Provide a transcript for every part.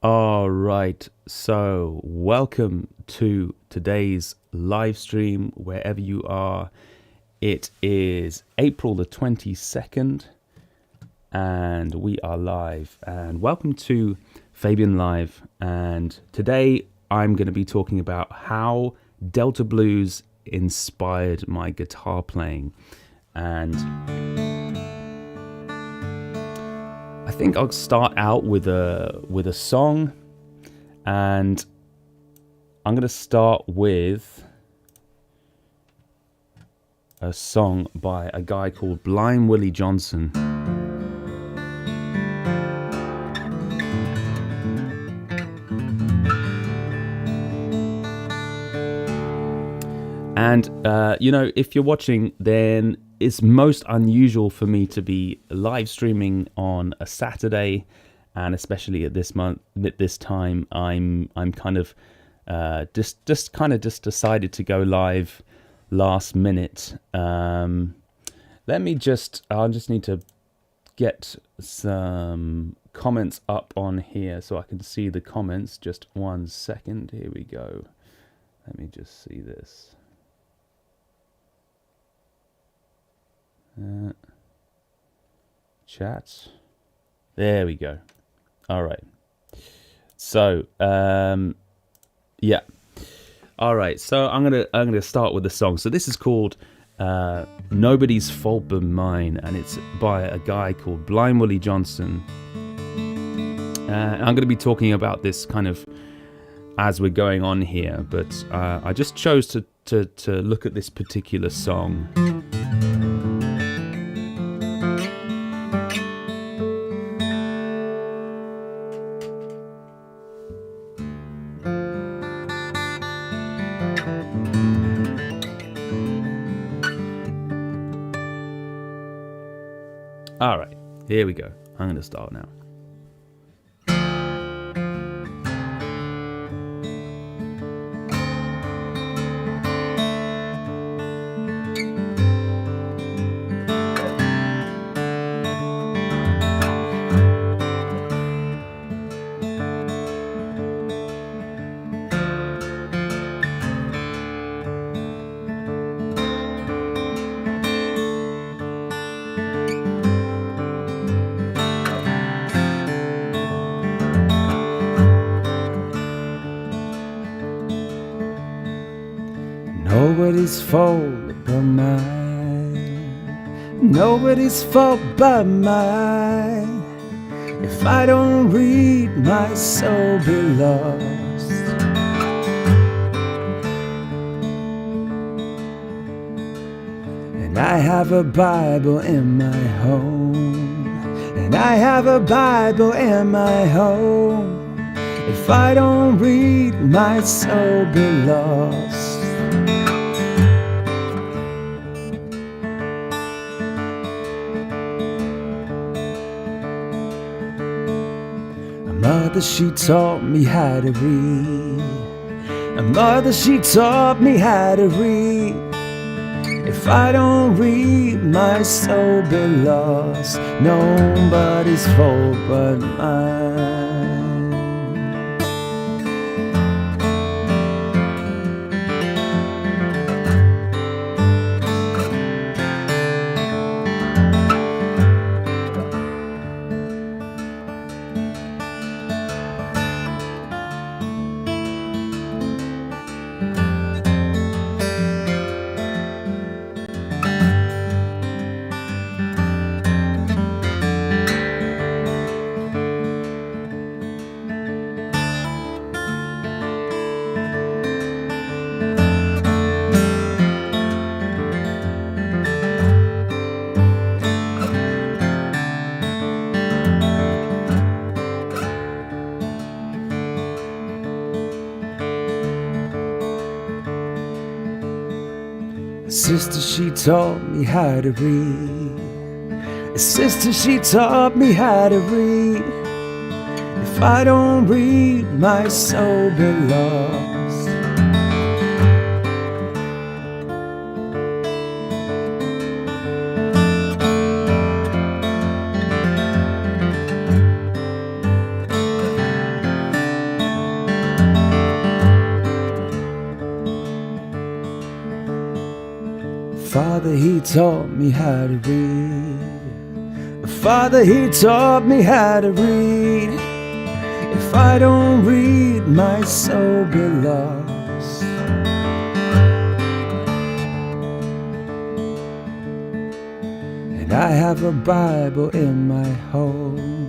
All right, so welcome to today's live stream, wherever you are. It is April the 22nd, and we are live. And welcome to Fabian Live. And today I'm going to be talking about how Delta Blues inspired my guitar playing. And I think I'll start out with a song, and I'm going to start with a song by a guy called Blind Willie Johnson. And if you're watching, then it's most unusual for me to be live streaming on a Saturday, and especially at this time, I'm kind of just decided to go live last minute. I'll just need to get some comments up on here so I can see the comments. Just 1 second. Here we go. Let me just see this. Chat. There we go. All right. So, yeah. All right. So I'm gonna start with the song. So this is called "Nobody's Fault But Mine," and it's by a guy called Blind Willie Johnson. I'm gonna be talking about this kind of as we're going on here, but I just chose to look at this particular song. All right, here we go. I'm going to start now. Nobody's fault but mine. Nobody's fault but mine. If I don't read, my soul be lost. And I have a Bible in my home. And I have a Bible in my home. If I don't read, my soul be lost. Mother, she taught me how to read. And mother, she taught me how to read. If I don't read, my soul be lost. Nobody's fault but mine. Sister, she taught me how to read. Sister, she taught me how to read. If I don't read, my soul be lost. he taught me how to read. Father, he taught me how to read. If I don't read, my soul be lost. And I have a Bible in my home.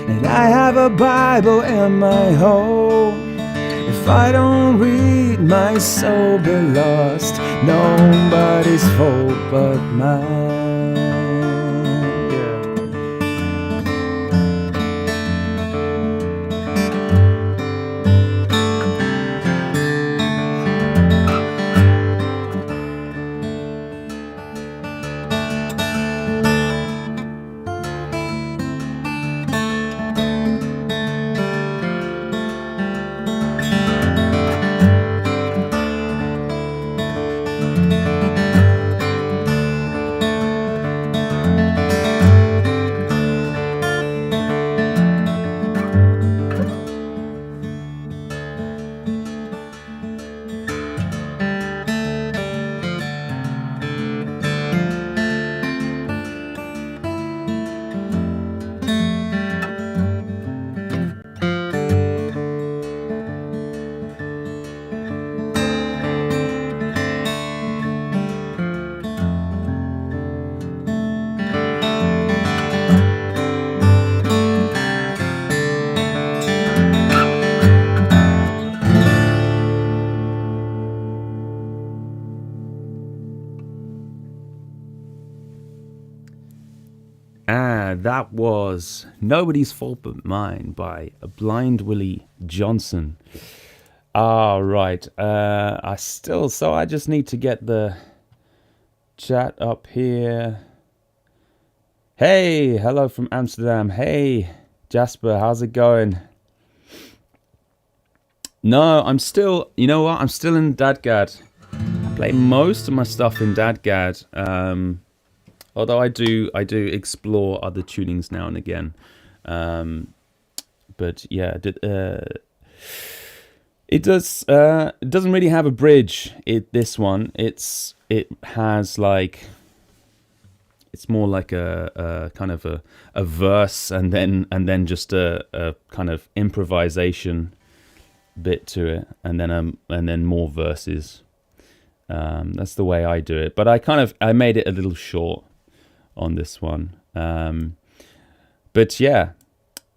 And I have a Bible in my home. If I don't read, my soul be lost. Nobody's fault but mine. Yeah. That was Nobody's Fault But Mine by Blind Willie Johnson. Right. I just need to get the chat up here. Hey, hello from Amsterdam. Hey, Jasper, how's it going? No, I'm still, you know what? I'm still in DADGAD. I play most of my stuff in DADGAD. Although I do explore other tunings now and again, but yeah, it doesn't really have a bridge. This one, it has like, it's more like a kind of a verse and then just a kind of improvisation bit to it, and then more verses. That's the way I do it, but I made it a little short on this one, but yeah,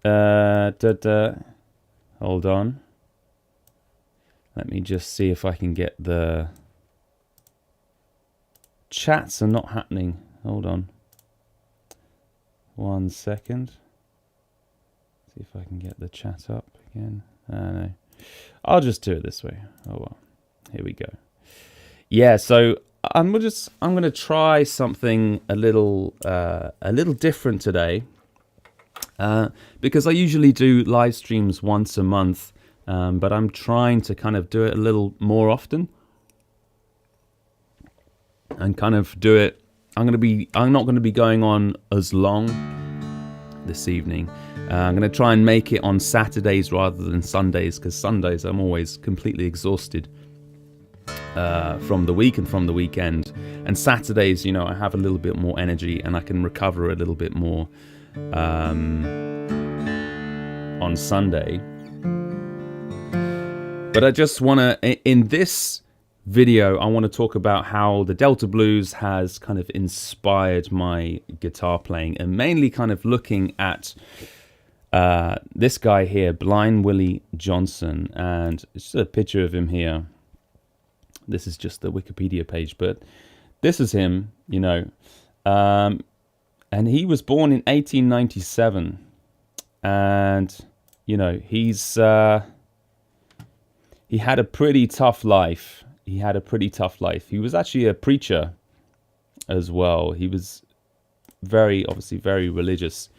hold on, let me just see if I can get the chats are not happening. Hold on 1 second, see if I can get the chat up again. No, I'll just do it this way. Oh well, here we go. Yeah, so I'm gonna try something a little different today, because I usually do live streams once a month, but I'm trying to kind of do it a little more often, and kind of do it. I'm not gonna be going on as long this evening. I'm gonna try and make it on Saturdays rather than Sundays, because Sundays I'm always completely exhausted from the week and from the weekend, and Saturdays, you know, I have a little bit more energy and I can recover a little bit more on Sunday. But I just want to, in this video, I want to talk about how the Delta Blues has kind of inspired my guitar playing, and mainly kind of looking at this guy here, Blind Willie Johnson, and it's just a picture of him here. This is just the Wikipedia page, but this is him, you know, and he was born in 1897, and you know, he had a pretty tough life. He was actually a preacher as well. He was obviously very religious,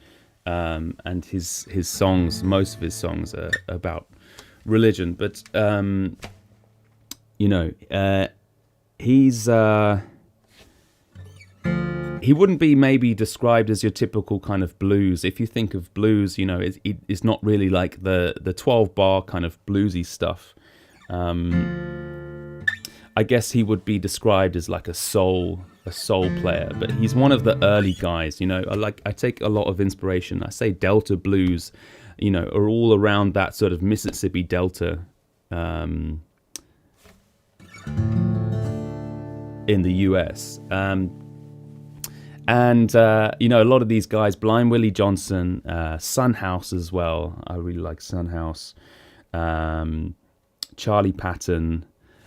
and his songs, most of his songs are about religion, but you know, he wouldn't be maybe described as your typical kind of blues. If you think of blues, you know, it's not really like the 12-bar kind of bluesy stuff. I guess he would be described as like a soul a soul player, but he's one of the early guys. You know, I take a lot of inspiration. I say Delta blues, you know, are all around that sort of Mississippi Delta in the US. And you know, a lot of these guys, Blind Willie Johnson, Son House as well. I really like Son House. Charlie Patton.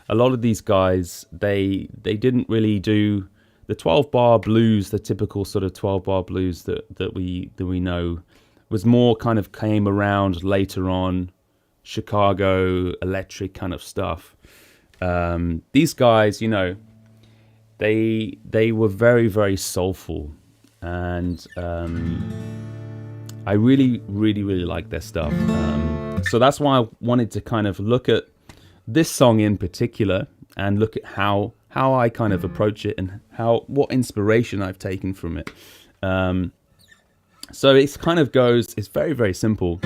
A lot of these guys, they didn't really do the 12-bar blues, the typical sort of 12-bar blues that we know. Was more kind of came around later on, Chicago electric kind of stuff. These guys, you know, they were very, very soulful, and I really, really, really like their stuff. So that's why I wanted to kind of look at this song in particular and look at how I kind of approach it and what inspiration I've taken from it. So it kind of goes, it's very, very simple.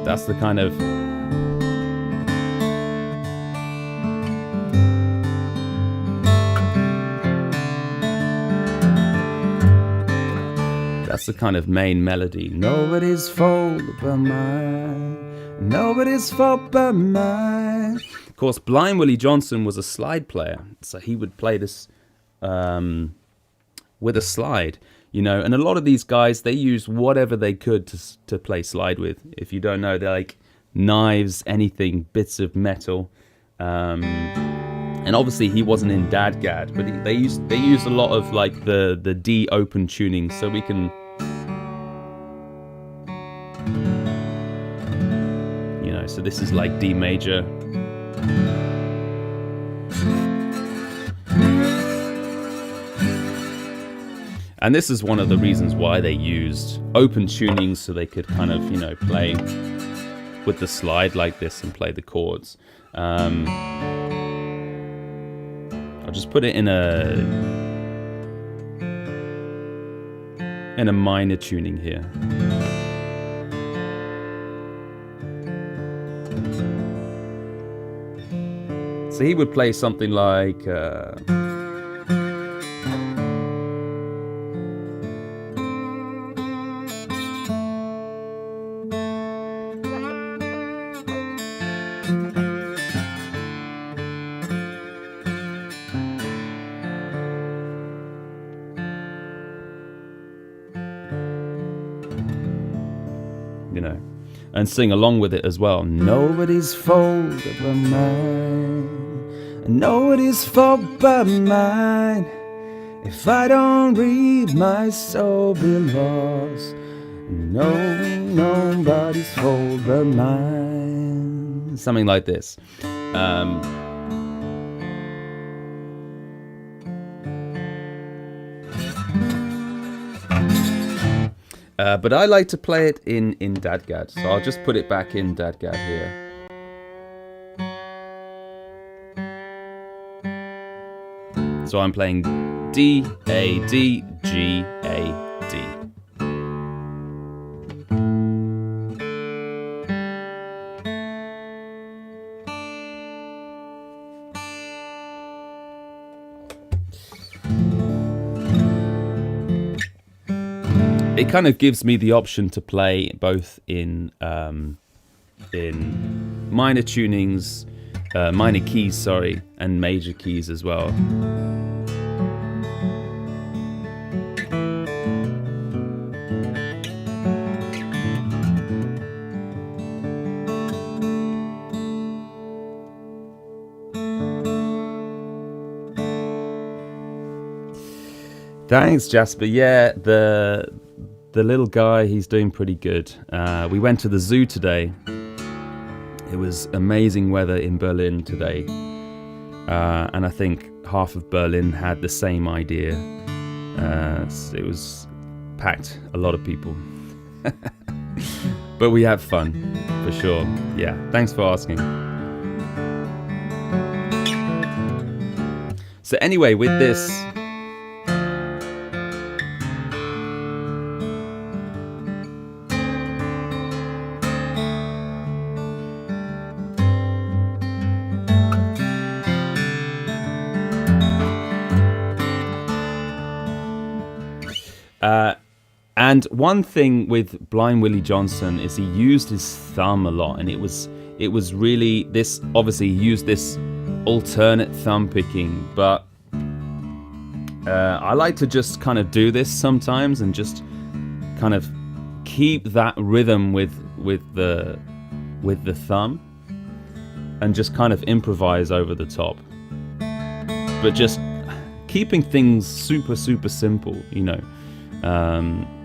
That's the kind of main melody. Nobody's fault but mine. Nobody's fault but mine. Of course, Blind Willie Johnson was a slide player, so he would play this with a slide, you know. And a lot of these guys, they use whatever they could to play slide with. If you don't know, they're like knives, anything, bits of metal. And obviously he wasn't in Dadgad, but they used a lot of like the D open tuning, so we can, you know, so this is like D major. And this is one of the reasons why they used open tunings, so they could kind of, you know, play with the slide like this and play the chords. I'll just put it in a minor tuning here. So he would play something like you know, and sing along with it as well. Nobody's fault but mine. Nobody's fault but mine. If I don't read, my soul be lost. Nobody's fault but mine. Something like this. But I like to play it in Dadgad, so I'll just put it back in Dadgad here. So I'm playing D, A, D, G, A, D. It kind of gives me the option to play both in minor tunings, minor keys, sorry, and major keys as well. Thanks, Jasper. Yeah, the little guy, he's doing pretty good. We went to the zoo today. It was amazing weather in Berlin today. And I think half of Berlin had the same idea. It was packed, a lot of people. But we had fun, for sure. Yeah, thanks for asking. So anyway, with this... And one thing with Blind Willie Johnson is he used his thumb a lot, and it was really this. Obviously, he used this alternate thumb picking, but I like to just kind of do this sometimes and just kind of keep that rhythm with the thumb, and just kind of improvise over the top, but just keeping things super simple, you know.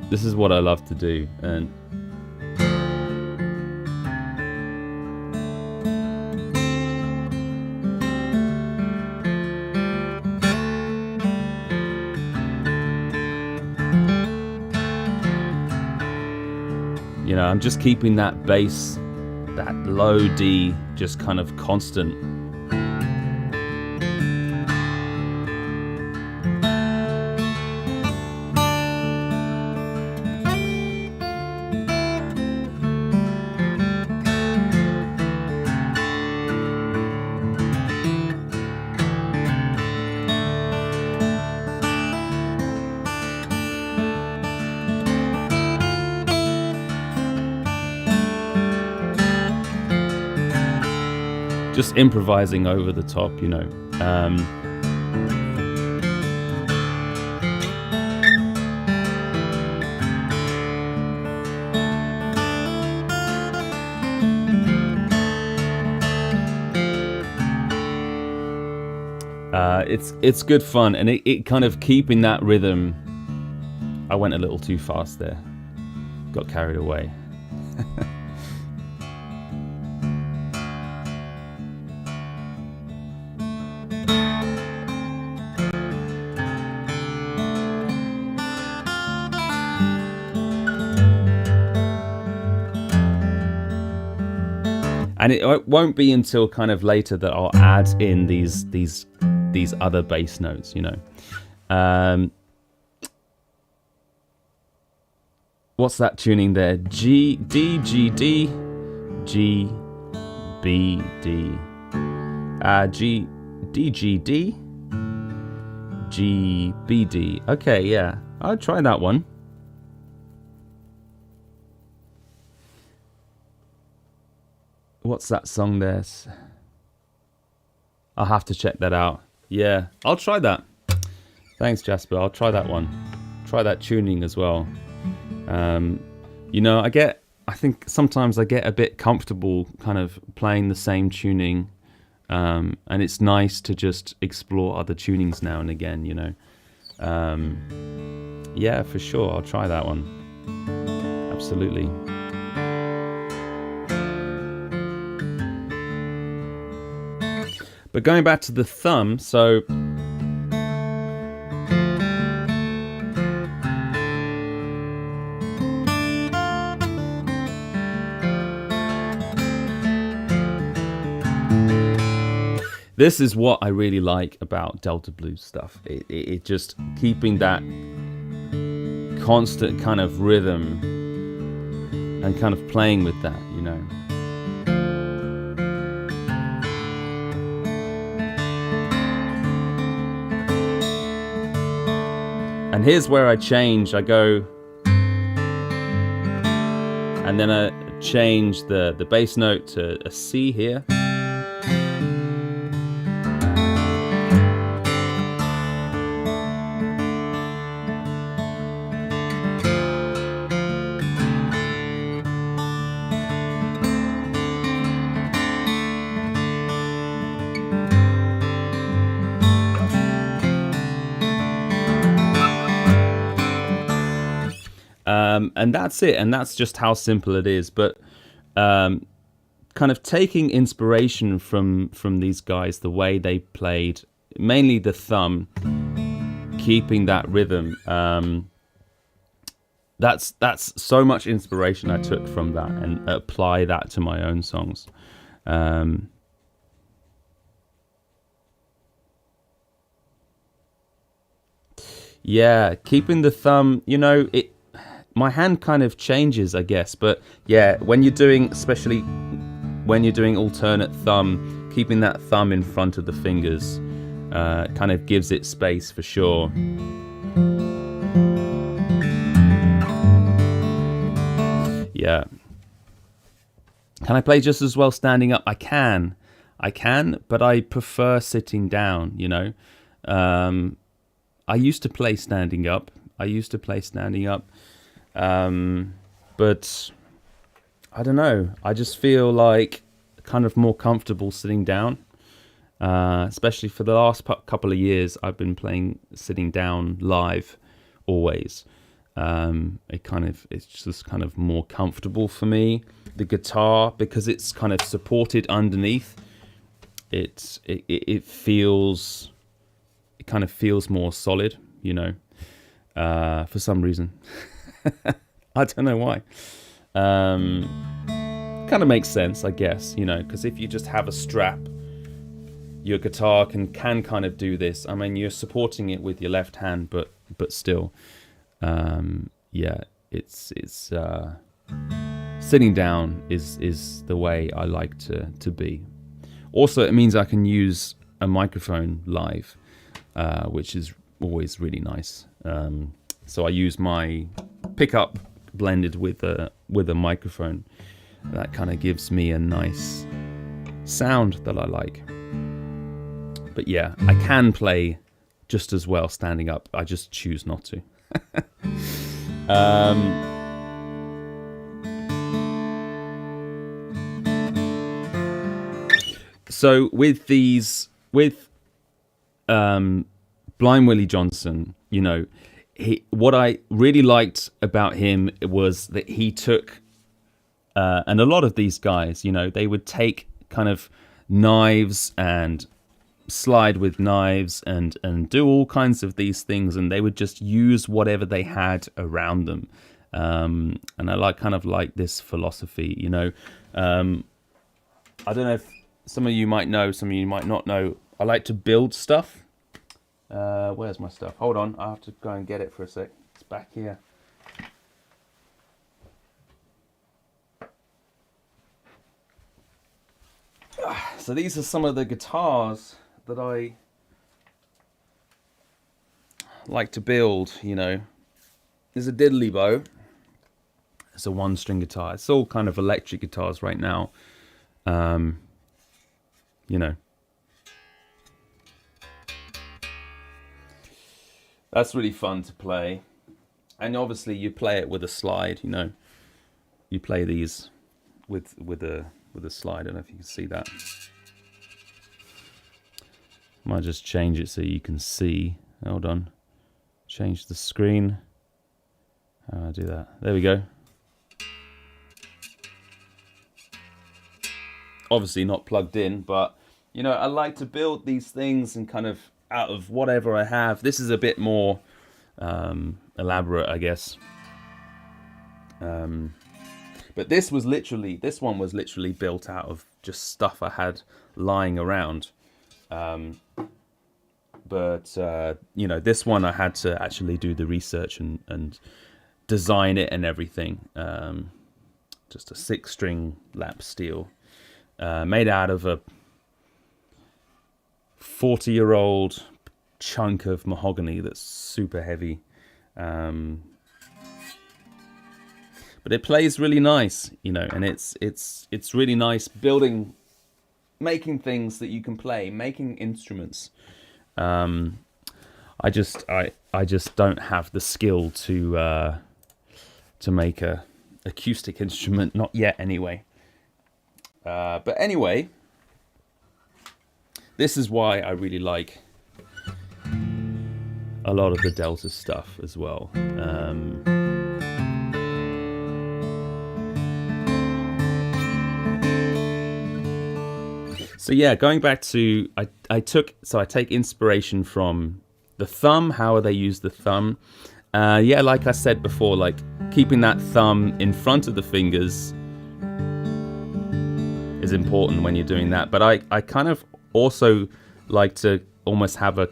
This is what I love to do, and you know, I'm just keeping that bass, that low D, just kind of constant. Just improvising over the top, you know. It's good fun, and it kind of keeping that rhythm. I went a little too fast there, got carried away. And it won't be until kind of later that I'll add in these other bass notes, you know. What's that tuning there? G, D, G, D, G, B, D. G, D, G, D, G, B, D. Okay, yeah, I'll try that one. What's that song there? I'll have to check that out. Yeah, I'll try that. Thanks, Jasper. I'll try that one. Try that tuning as well. You know, I think sometimes I get a bit comfortable kind of playing the same tuning. And it's nice to just explore other tunings now and again, you know. Yeah, for sure. I'll try that one. Absolutely. But going back to the thumb, so this is what I really like about Delta Blues stuff. It just keeping that constant kind of rhythm and kind of playing with that, you know. And here's where I change. I go, and then I change the bass note to a C here. And that's it, and that's just how simple it is. But kind of taking inspiration from these guys, the way they played, mainly the thumb, keeping that rhythm. That's so much inspiration I took from that and apply that to my own songs. Yeah, keeping the thumb, you know, my hand kind of changes, I guess, but yeah, when you're doing, especially when you're doing alternate thumb, keeping that thumb in front of the fingers kind of gives it space for sure. Yeah. Can I play just as well standing up? I can, but I prefer sitting down, you know. I used to play standing up. But I don't know. I just feel like kind of more comfortable sitting down. Especially for the last couple of years, I've been playing sitting down live always. It's just kind of more comfortable for me. The guitar, because it's kind of supported underneath, it kind of feels more solid, you know, for some reason. I don't know why. Kind of makes sense, I guess, you know, because if you just have a strap, your guitar can kind of do this. I mean, you're supporting it with your left hand, but still, yeah, it's sitting down is the way I like to be. Also, it means I can use a microphone live, which is always really nice. So I use my pickup blended with a microphone. That kind of gives me a nice sound that I like. But yeah, I can play just as well standing up. I just choose not to. So with Blind Willie Johnson, you know, what I really liked about him was that he took, and a lot of these guys, you know, they would take kind of knives and slide with knives and do all kinds of these things, and they would just use whatever they had around them. And I kind of like this philosophy, you know. I don't know if some of you might know, some of you might not know. I like to build stuff. Where's my stuff? Hold on, I have to go and get it for a sec. It's back here. So these are some of the guitars that I like to build, you know. There's a diddly bow. It's a one-string guitar. It's all kind of electric guitars right now. You know. That's really fun to play. And obviously you play it with a slide, you know. You play these with a slide. I don't know if you can see that. Might just change it so you can see. Hold on. Change the screen. How do I do that? There we go. Obviously not plugged in, but you know, I like to build these things and kind of out of whatever I have. This is a bit more elaborate, I guess. But this one was literally built out of just stuff I had lying around. But you know, this one I had to actually do the research and design it and everything. Just a 6-string lap steel, made out of a 40-year-old chunk of mahogany that's super heavy. But it plays really nice, you know, and it's really nice making things that you can play, making instruments. I just don't have the skill to make a acoustic instrument, not yet anyway. But anyway, this is why I really like a lot of the Delta stuff as well. So yeah, going back to, I take inspiration from the thumb, how they use the thumb. Yeah, like I said before, like keeping that thumb in front of the fingers is important when you're doing that. But I kind of also like to almost have a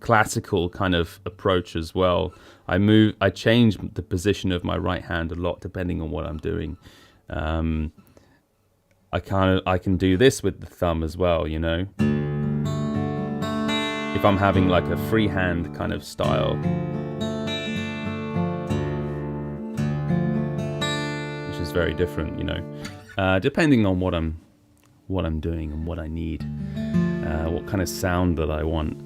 classical kind of approach as well. I change the position of my right hand a lot depending on what I'm doing. I can do this with the thumb as well, you know. If I'm having like a freehand kind of style, which is very different, you know, depending on what I'm doing and what I need, what kind of sound that I want.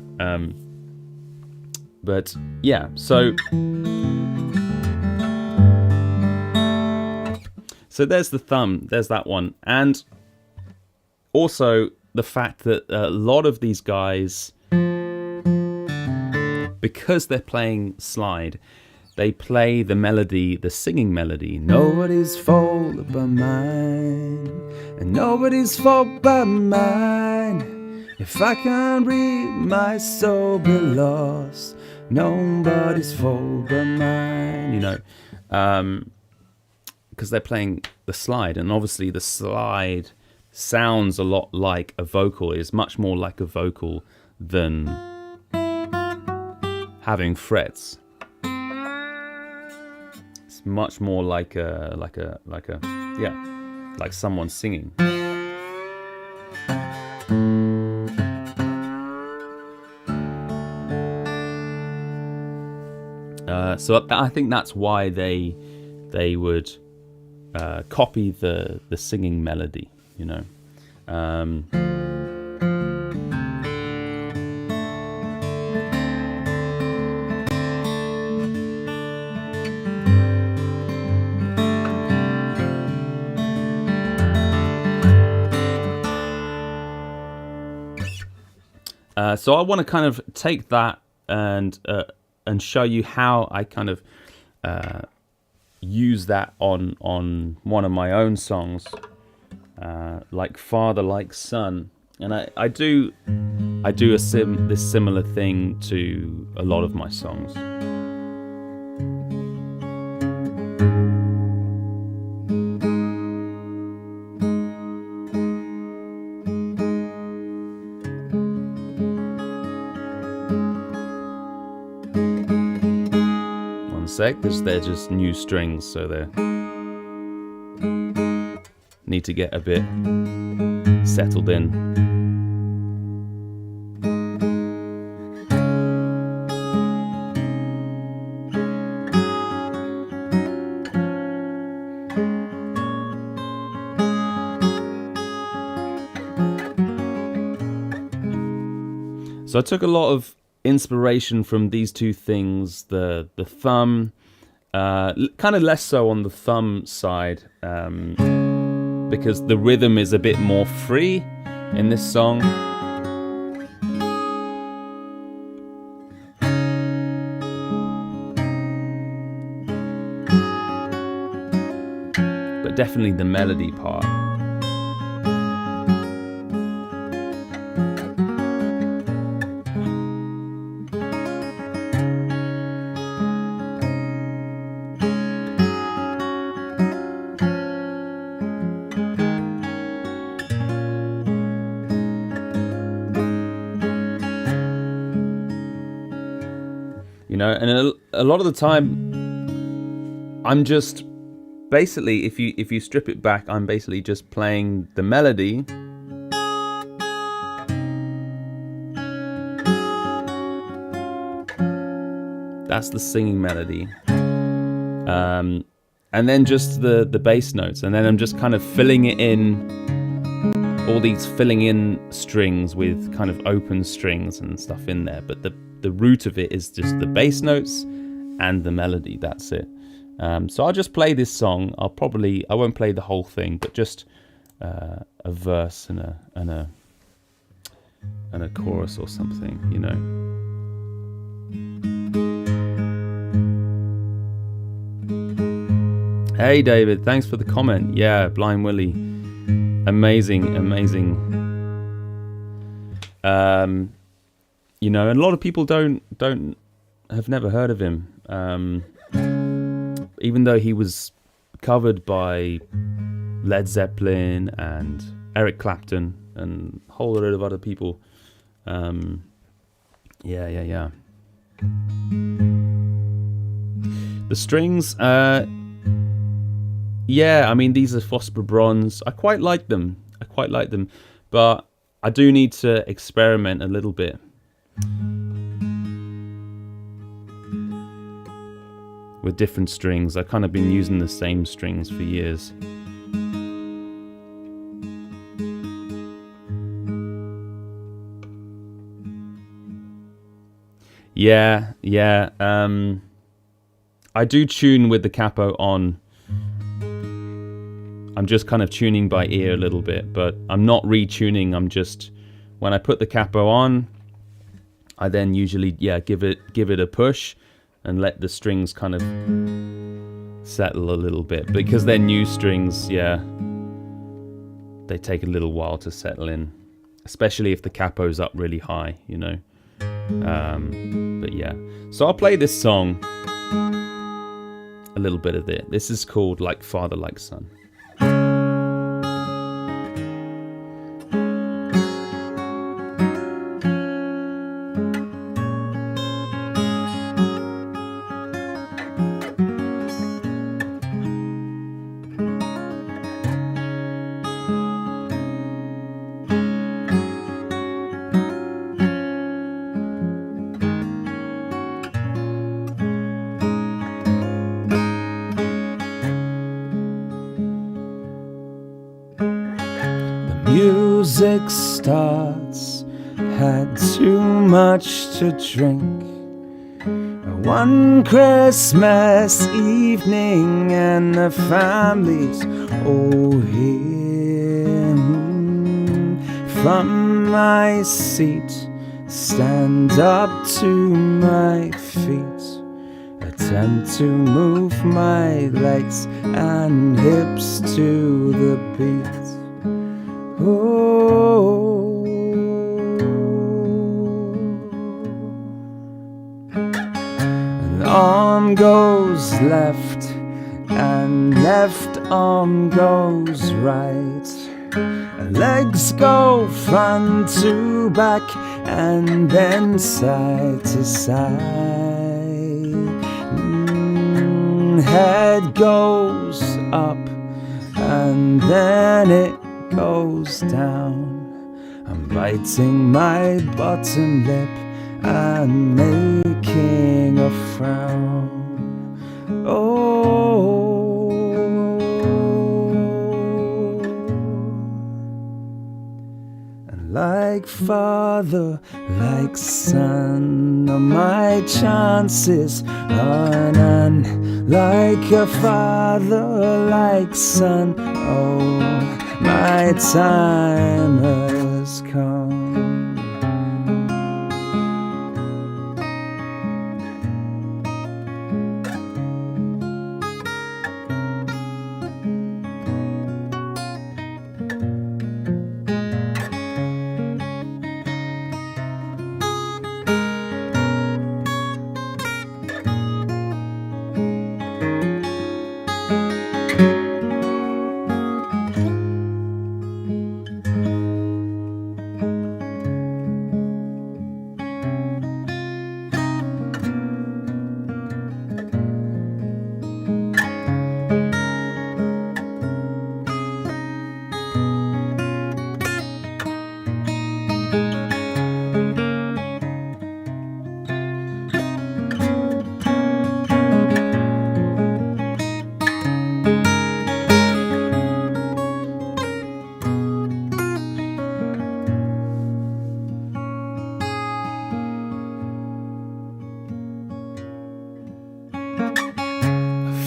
But yeah, so there's the thumb, there's that one. And also the fact that a lot of these guys, because they're playing slide, they play the melody, the singing melody. Nobody's fault but mine, and nobody's fault but mine. If I can't read, my soul be lost. Nobody's fault but mine. You know, because they're playing the slide, and obviously the slide sounds a lot like a vocal. It's much more like a vocal than having frets. It's much more like someone singing. So I think that's why they would copy the singing melody, you know. So I want to kind of take that and show you how I kind of use that on one of my own songs, like Father Like Son, and I do this similar thing to a lot of my songs. Because they're just new strings, so they need to get a bit settled in. So I took a lot of inspiration from these two things, the thumb, kind of less so on the thumb side, because the rhythm is a bit more free in this song. But definitely the melody part. You know, and a lot of the time, I'm just basically, if you strip it back, I'm basically just playing the melody, that's the singing melody, and then just the bass notes, and then I'm just kind of filling it in, all these filling in strings with kind of open strings and stuff in there, but the root of it is just the bass notes and the melody. That's it. So I'll just play this song. I won't play the whole thing, but just a verse and a chorus or something, you know. Hey David, thanks for the comment. Yeah, Blind Willie, amazing. You know, and a lot of people have never heard of him, even though he was covered by Led Zeppelin and Eric Clapton and a whole load of other people. Yeah. The strings, yeah, I mean, these are Fosbury Bronze. I quite like them, but I do need to experiment a little bit. with different strings. I've kind of been using the same strings for years. Yeah. I do tune with the capo on. I'm just kind of tuning by ear a little bit, but I'm not retuning. I'm just, when I put the capo on, I then usually, give it a push and let the strings kind of settle a little bit, because they're new strings. They take a little while to settle in, especially if the capo's up really high, you know. But yeah, so I'll play this song, a little bit of it. This is called Like Father, Like Son. Music starts, had too much to drink. One Christmas evening and the family's all here. From my seat, stand up to my feet, attempt to move my legs and hips to the beat. Oh, an arm goes left and left arm goes right. Legs go front to back and then side to side. Head goes up and then it goes down. I'm biting my bottom lip and making a frown. Oh, and like father, like son, are my chances are none. Like a father, like son, oh, my time has come.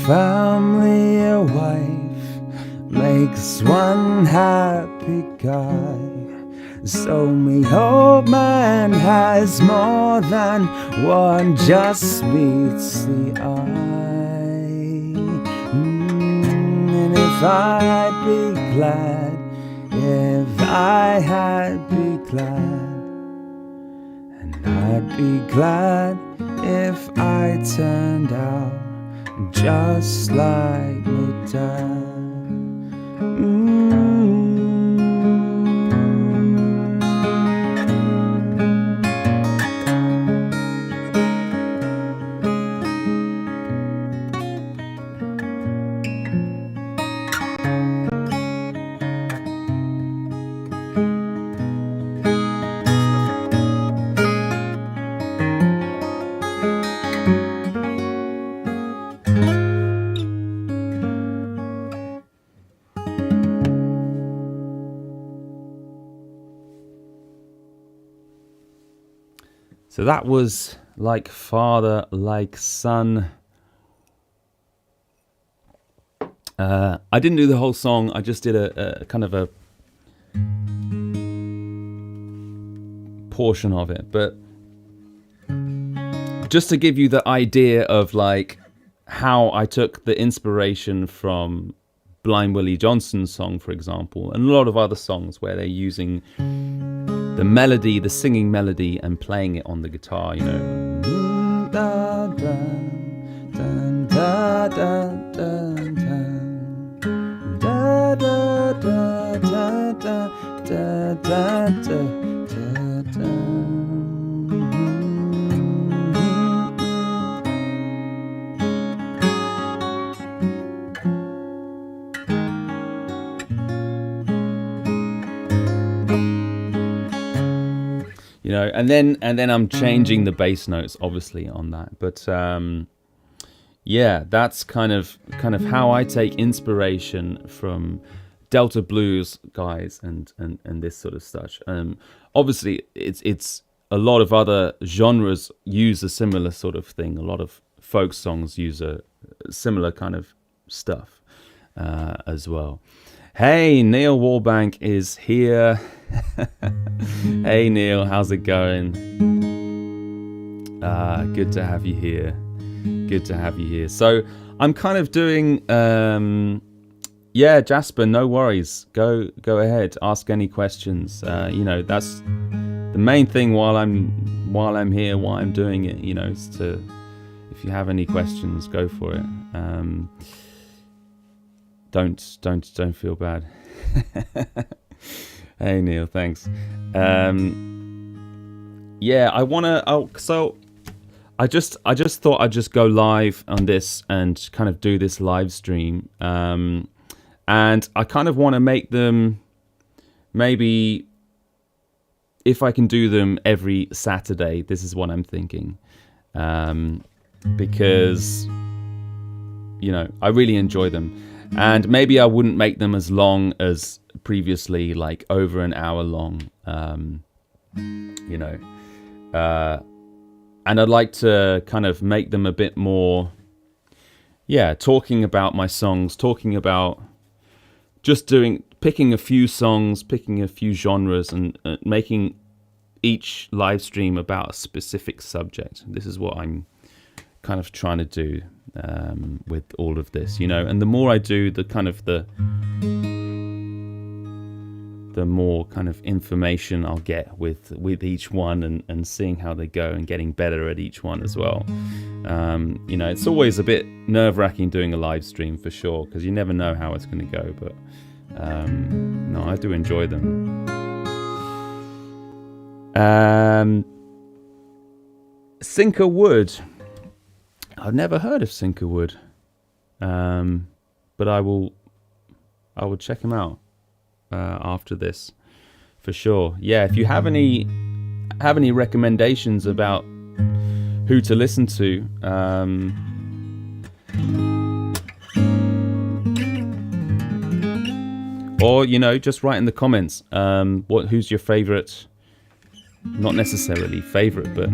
Family, a wife makes one happy guy. So me hope man has more than one, just meets the eye. And if I'd be glad, if I had be glad, and I'd be glad if I turned out just like my dad. So that was Like Father, Like Son. I didn't do the whole song. I just did a kind of a portion of it. But just to give you the idea of like how I took the inspiration from Blind Willie Johnson's song, for example, and a lot of other songs where they're using the melody, the singing melody, and playing it on the guitar, you know. Da, da, da, da, da, da, da, da, da, da, da, da, da, da. You know, and then I'm changing the bass notes, obviously, on that. But yeah, that's kind of how I take inspiration from Delta blues guys and this sort of stuff. Obviously, it's a lot of other genres use a similar sort of thing. A lot of folk songs use a similar kind of stuff as well. Hey, Neil Wallbank is here. Hey Neil, how's it going? Good to have you here. Good to have you here. So I'm kind of doing yeah, Jasper, no worries. Go ahead, ask any questions. You know, that's the main thing while I'm here, while I'm doing it, you know, is to, if you have any questions, go for it. Don't feel bad. Hey Neil, thanks. Yeah, I just thought I'd just go live on this and kind of do this live stream. And I kind of want to make them, maybe if I can do them every Saturday, this is what I'm thinking. Because, you know, I really enjoy them. And maybe I wouldn't make them as long as previously, like over an hour long, you know. And I'd like to kind of make them a bit more, yeah, talking about my songs, talking about just picking a few songs, picking a few genres, and making each live stream about a specific subject. This is what I'm kind of trying to do with all of this, you know. And the more I do, the more kind of information I'll get with each one, and seeing how they go and getting better at each one as well. You know, it's always a bit nerve-wracking doing a live stream for sure, because you never know how it's going to go, but no, I do enjoy them. Sinker Wood. I've never heard of Sinker Wood, but I will check him out after this for sure. Yeah, if you have any recommendations about who to listen to, or you know, just write in the comments who's your favorite, not necessarily favorite, but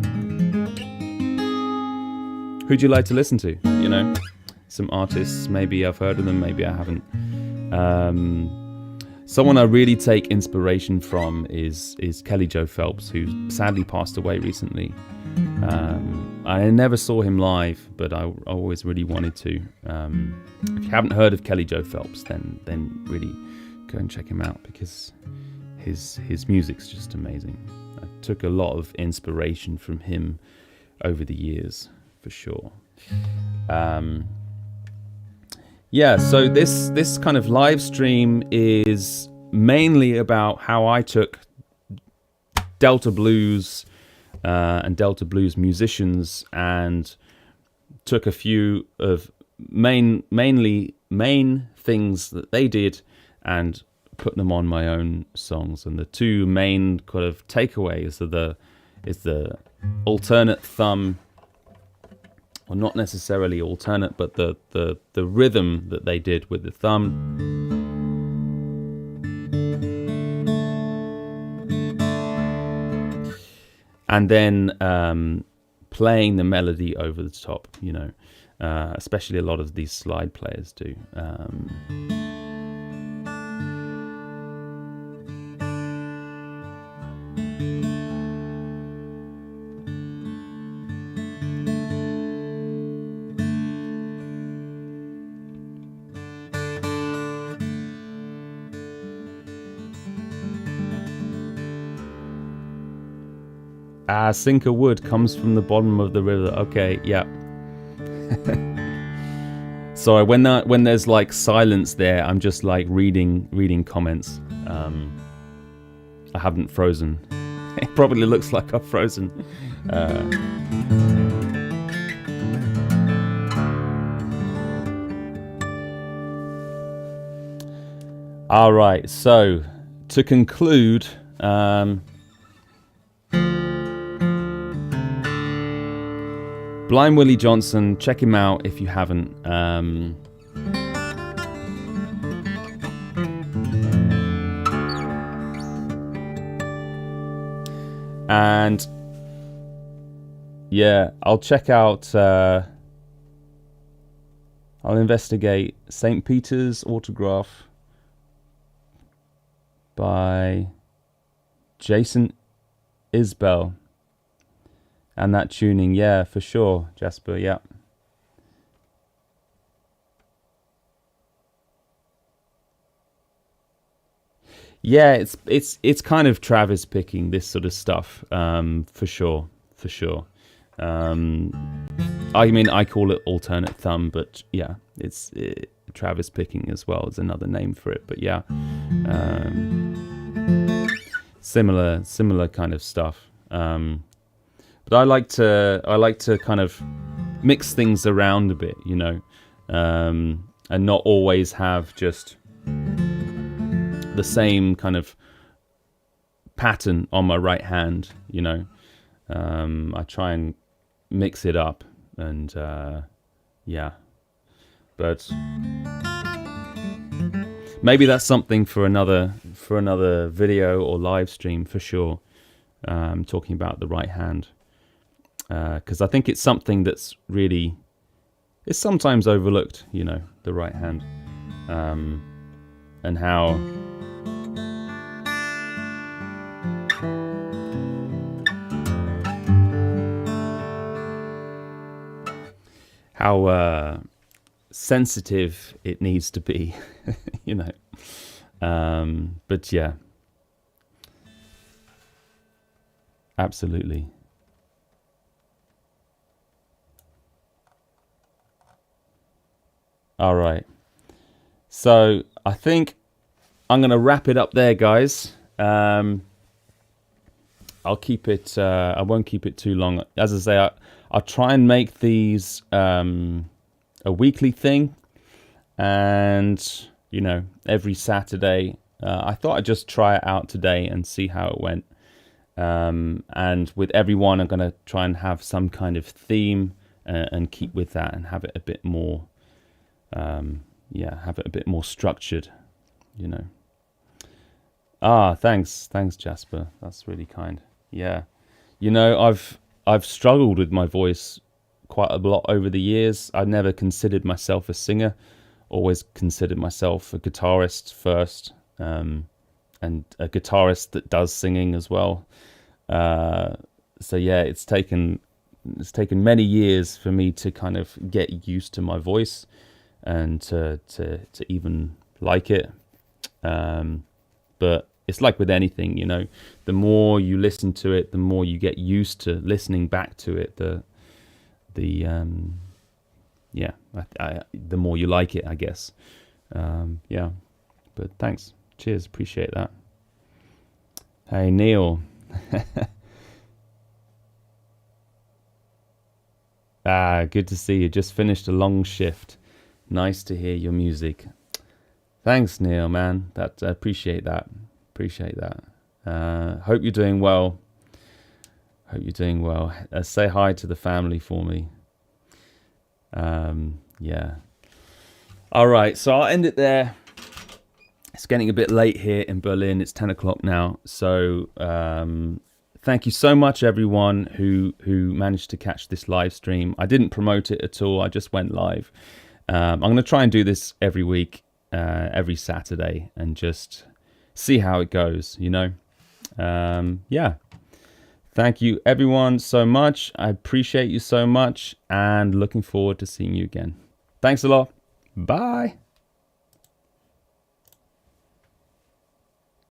who'd you like to listen to? You know, some artists, maybe I've heard of them, maybe I haven't. Someone I really take inspiration from is Kelly Joe Phelps, who sadly passed away recently. I never saw him live, but I always really wanted to. If you haven't heard of Kelly Joe Phelps, then really go and check him out, because his music's just amazing. I took a lot of inspiration from him over the years, for sure. Yeah, so this kind of live stream is mainly about how I took Delta blues and Delta blues musicians and took a few of main things that they did and put them on my own songs. And the two main kind of takeaways are is the alternate thumb, or not necessarily alternate, but the rhythm that they did with the thumb. and then playing the melody over the top, you know, especially a lot of these slide players do. Sinker wood comes from the bottom of the river. Okay, yeah. Sorry, when there's like silence there, I'm just like reading comments. I haven't frozen. It probably looks like I've frozen. All right. So to conclude. Blind Willie Johnson, check him out if you haven't. And yeah, I'll check out, I'll investigate St. Peter's Autograph by Jason Isbell. And that tuning, yeah, for sure, Jasper, yeah. Yeah, it's kind of Travis picking this sort of stuff, for sure. I mean, I call it alternate thumb, but yeah, it's Travis picking as well is another name for it. But yeah, similar kind of stuff. But I like to kind of mix things around a bit, you know, and not always have just the same kind of pattern on my right hand, you know. I try and mix it up, and yeah. But maybe that's something for another video or live stream for sure. Talking about the right hand. Because I think it's something that's really, it's sometimes overlooked, you know, the right hand, and how sensitive it needs to be, you know. But yeah, absolutely. All right. So I think I'm going to wrap it up there, guys. I'll keep it, I won't keep it too long. As I say, I'll try and make these a weekly thing. And, you know, every Saturday. I thought I'd just try it out today and see how it went. And with everyone, I'm going to try and have some kind of theme and keep with that and have it a bit more, have it a bit more structured, you know. Thanks, Jasper. That's really kind. Yeah, you know, I've struggled with my voice quite a lot over the years. I never considered myself a singer. Always considered myself a guitarist first, and a guitarist that does singing as well. So yeah, it's taken many years for me to kind of get used to my voice and to even like it. But it's like with anything, you know, the more you listen to it, the more you get used to listening back to it. The more you like it, I guess. Yeah, but thanks. Cheers. Appreciate that. Hey, Neil. Good to see you. Just finished a long shift. Nice to hear your music. Thanks, Neil, man. I appreciate that. Hope you're doing well. Say hi to the family for me. Yeah. All right, so I'll end it there. It's getting a bit late here in Berlin. It's 10 o'clock now. So Thank you so much, everyone who managed to catch this live stream. I didn't promote it at all. I just went live. I'm going to try and do this every week, every Saturday, and just see how it goes, you know. Yeah. Thank you, everyone, so much. I appreciate you so much, and looking forward to seeing you again. Thanks a lot. Bye.